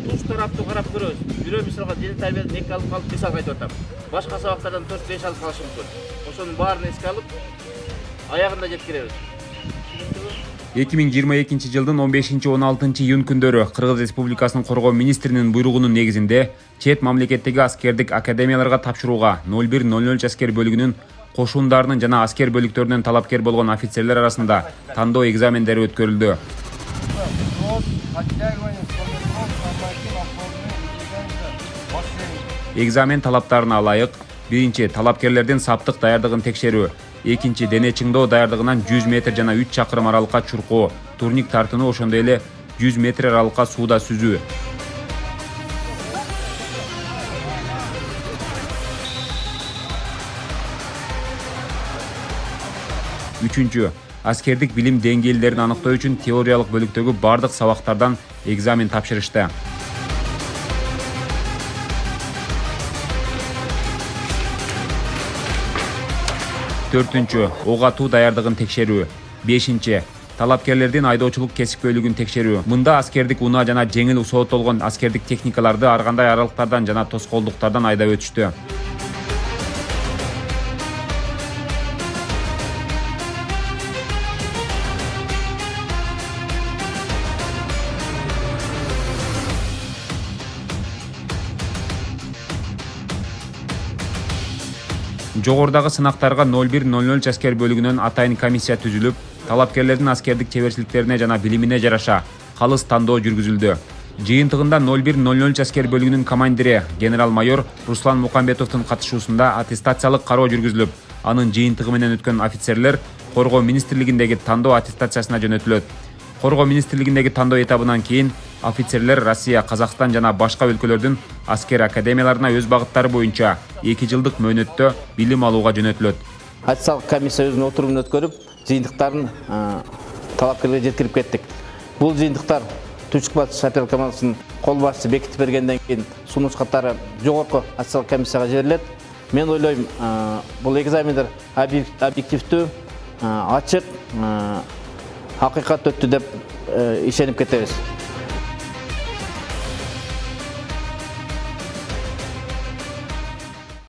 Үч тараптуу карап көрөбүз. Бирөө мисалга дин тарбиядан 2 алып калып, мисалга айтып атам. Башка сабактардан 4-5 алып калышы мүмкүн. Ошонун баарын эске алып, аягында жеткиребиз. 2022 жылдын 15-16 июнь күндөрү Кыргыз Республикасынын Коргоо министринин буйругунун негизинде чет мамлекеттеги аскердик академияларга тапшырууга 0100 аскер бөлүгүнүн кошундарынын жана аскер бөлүктөрүнөн талапкер болгон офицерлер арасында тандоо экзамендери өткөрүлдү. Экзамен талаптарына ылайык: биринчи, талапкерлердин саптык даярдыгын текшерүү; экинчи, дене чыңдоо даярдыгынан 100 метр жана 3 чакырым аралыкка чуркоо, турник тартынуу, ошондой эле 100 метр аралыкка сууда сүзүү. Үчүнчү, аскердик билим деңгээлдерин аныктоо үчүн теориялык бөлүктөгү бардык сабактардан экзамен тапшырышты. Төртүнчү, ок атуу даярдыгын текшерүү. Бешинчи, талапкерлердин айдоочулук кесипкөйлүгүн текшерүү. Мында аскердик унаа жана жеңил сооттолгон аскердик техникаларды ар кандай аралыктардан жана тоскоолдуктардан айдап өтүштү. Жогорудагы сынактарга 0100 аскер бөлүгүнөн атайын комиссия түзүлүп, талапкерлердин аскердик чеберчиликтерине жана билимине жараша калыс тандоо жүргүзүлдү. Жыйынтыгында 0100 аскер бөлүгүнүн командири генерал-майор Руслан Мукамбетовдун катышуусунда аттестациялык кароо жүргүзүлүп, анын жыйынтыгы менен өткөн офицерлер Коргоо министрлигиндеги тандоо аттестациясына жөнөтүлөт. Коргоо министрлигиндеги тандоо этабынан кийин офицерлер Россия, Казакстан жана башка өлкөлөрдүн аскер академияларына өз багыттары боюнча 2 жылдык мөөнөттө билим алууга жөнөтүлөт. Аттестациялык комиссия өзүнүн отурумун өткөрүп, жыйынтыктарын талапкерге жеткирип кеттик. Бул жыйынтыктар Түчүк Батыш оперативдик командасынын кол башчысы бекитип бергенден кийин сунуш каттары жогорку аттестациялык комиссияга жиберилет. Мен ойлойм, бул экзамендер объективдүү, ачык, акыйкат өттү деп ишенип кетебиз.